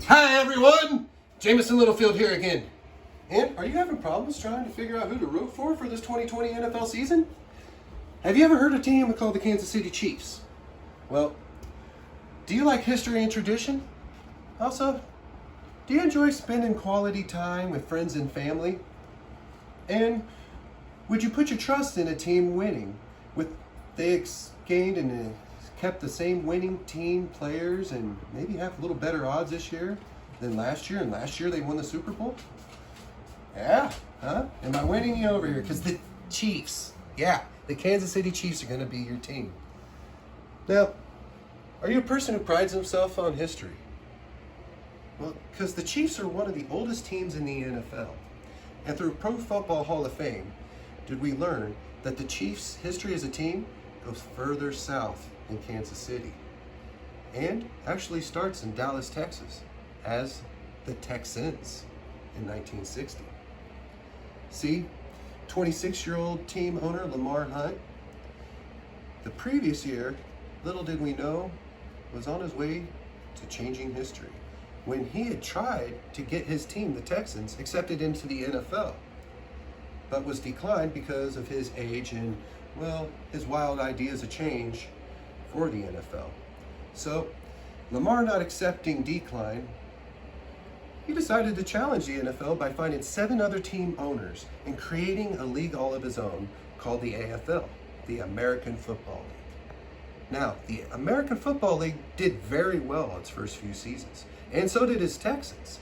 Hi everyone! Jameson Littlefield here again. And are you having problems trying to figure out who to root for this 2020 NFL season? Have you ever heard a team called the Kansas City Chiefs? Well, do you like history and tradition? Also, do you enjoy spending quality time with friends and family? And would you put your trust in a team winning with gained and kept the same winning team players and maybe have a little better odds this year than last year, and last year they won the Super Bowl? Yeah, huh? Am I winning you over here? Because the Chiefs, the Kansas City Chiefs are going to be your team. Now, are you a person who prides himself on history? Well, because the Chiefs are one of the oldest teams in the NFL. And through Pro Football Hall of Fame, did we learn that the Chiefs' history as a team goes further south in Kansas City, and actually starts in Dallas, Texas, as the Texans in 1960. See, 26-year-old team owner Lamar Hunt, the previous year, little did we know, was on his way to changing history when he had tried to get his team, the Texans, accepted into the NFL, but was declined because of his age and, well, his wild ideas of change for the NFL. So, Lamar not accepting decline, he decided to challenge the NFL by finding 7 other team owners and creating a league all of his own called the AFL, the American Football League. Now, the American Football League did very well its first few seasons, and so did his Texans,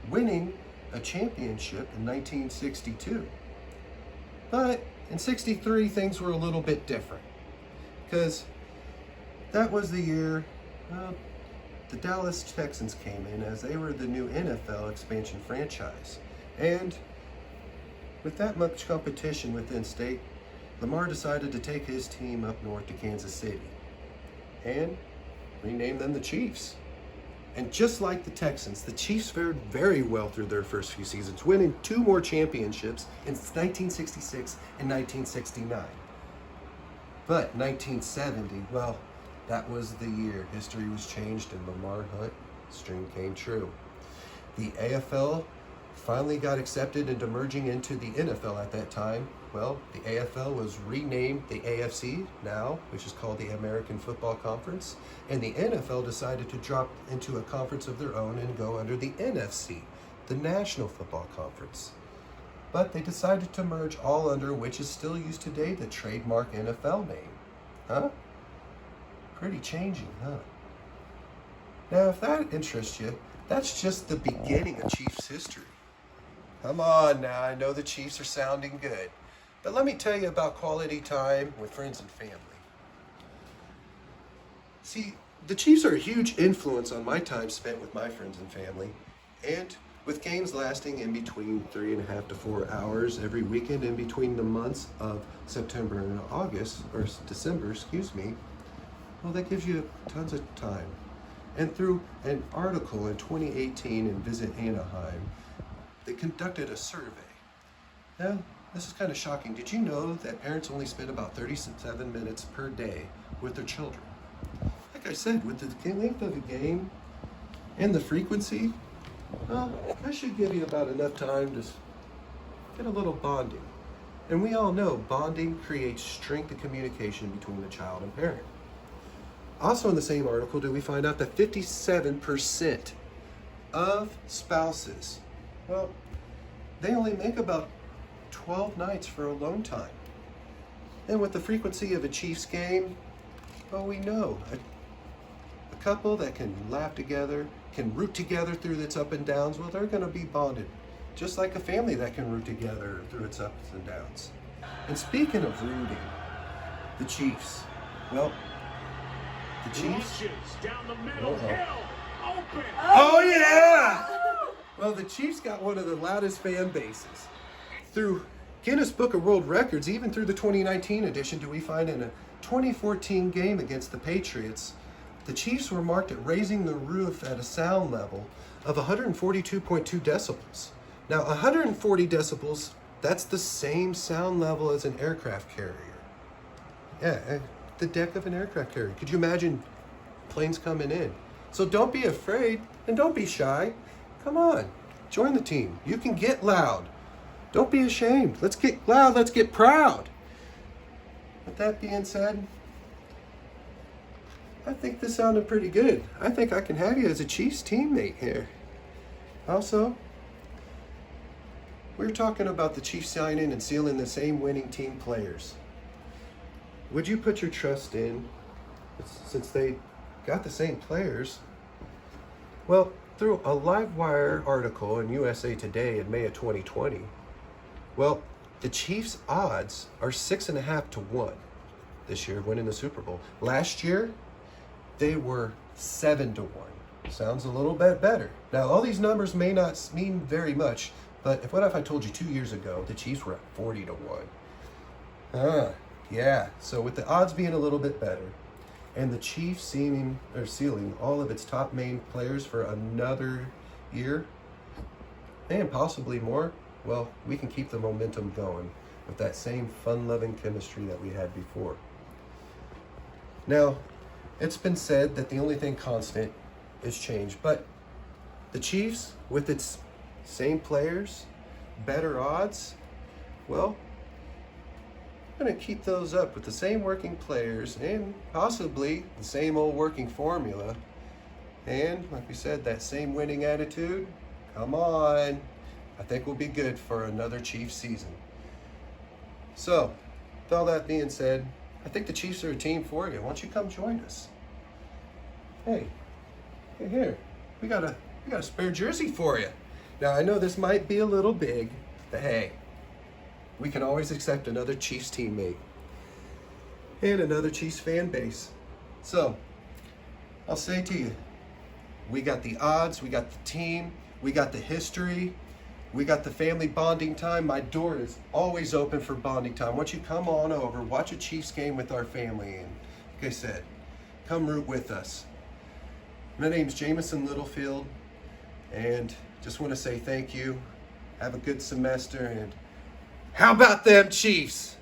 winning a championship in 1962. But in 63, things were a little bit different, because that was the year the Dallas Texans came in, as they were the new NFL expansion franchise. And with that much competition within state, Lamar decided to take his team up north to Kansas City and rename them the Chiefs. And just like the Texans, the Chiefs fared very well through their first few seasons, winning 2 more championships in 1966 and 1969. But 1970, well, that was the year history was changed and Lamar Hunt's dream came true. The AFL finally got accepted into merging into the NFL at that time. Well, the AFL was renamed the AFC now, which is called the American Football Conference, and the NFL decided to drop into a conference of their own and go under the NFC, the National Football Conference. But they decided to merge all under, which is still used today, the trademark NFL name. Huh? Pretty changing, huh? Now, if that interests you, that's just the beginning of Chiefs history. Come on now, I know the Chiefs are sounding good, but let me tell you about quality time with friends and family. See, the Chiefs are a huge influence on my time spent with my friends and family, and with games lasting in between 3.5 to 4 hours every weekend in between the months of September and August, or December, well, that gives you tons of time. And through an article in 2018 in Visit Anaheim, they conducted a survey. Now, this is kind of shocking. Did you know that parents only spend about 37 minutes per day with their children? Like I said, with the length of the game and the frequency, well, that should give you about enough time to get a little bonding. And we all know bonding creates strength and communication between the child and parent. Also in the same article, did we find out that 57% of spouses, well, they only make about 12 nights for alone time. And with the frequency of a Chiefs game, well, we know a couple that can laugh together, can root together through its up and downs, well, they're going to be bonded. Just like a family that can root together through its ups and downs. And speaking of rooting, the Chiefs, well, the Chiefs. Down the middle, Hill, open. Oh yeah! Well, the Chiefs got one of the loudest fan bases. Through Guinness Book of World Records, even through the 2019 edition, do we find in a 2014 game against the Patriots, the Chiefs were marked at raising the roof at a sound level of 142.2 decibels. Now, 140 decibels, that's the same sound level as an aircraft carrier. Yeah, the deck of an aircraft carrier. Could you imagine planes coming in? So don't be afraid and don't be shy. Come on, join the team. You can get loud. Don't be ashamed. Let's get loud. Let's get proud. With that being said, I think this sounded pretty good. I think I can have you as a Chiefs teammate here. Also, we're talking about the Chiefs signing and sealing the same winning team players. Would you put your trust in, since they got the same players? Well, through a Livewire article in USA Today in May of 2020, well, the Chiefs' odds are 6.5 to 1 this year, winning the Super Bowl. Last year, they were 7 to 1. Sounds a little bit better. Now, all these numbers may not mean very much, but what if I told you 2 years ago the Chiefs were at 40 to 1? Yeah. So with the odds being a little bit better, and the Chiefs sealing all of its top main players for another year, and possibly more, well, we can keep the momentum going with that same fun-loving chemistry that we had before. Now, it's been said that the only thing constant is change, but the Chiefs, with its same players, better odds, well, I'm going to keep those up with the same working players and possibly the same old working formula. And like we said, that same winning attitude. Come on. I think we'll be good for another Chiefs season. So, with all that being said, I think the Chiefs are a team for you. Why don't you come join us? Hey, here. We got a spare jersey for you. Now, I know this might be a little big, but hey, we can always accept another Chiefs teammate and another Chiefs fan base. So, I'll say to you, we got the odds, we got the team, we got the history, we got the family bonding time. My door is always open for bonding time. Why don't you come on over, watch a Chiefs game with our family, and like I said, come root with us. My name's Jamison Littlefield, and just want to say thank you. Have a good semester, and how about them Chiefs?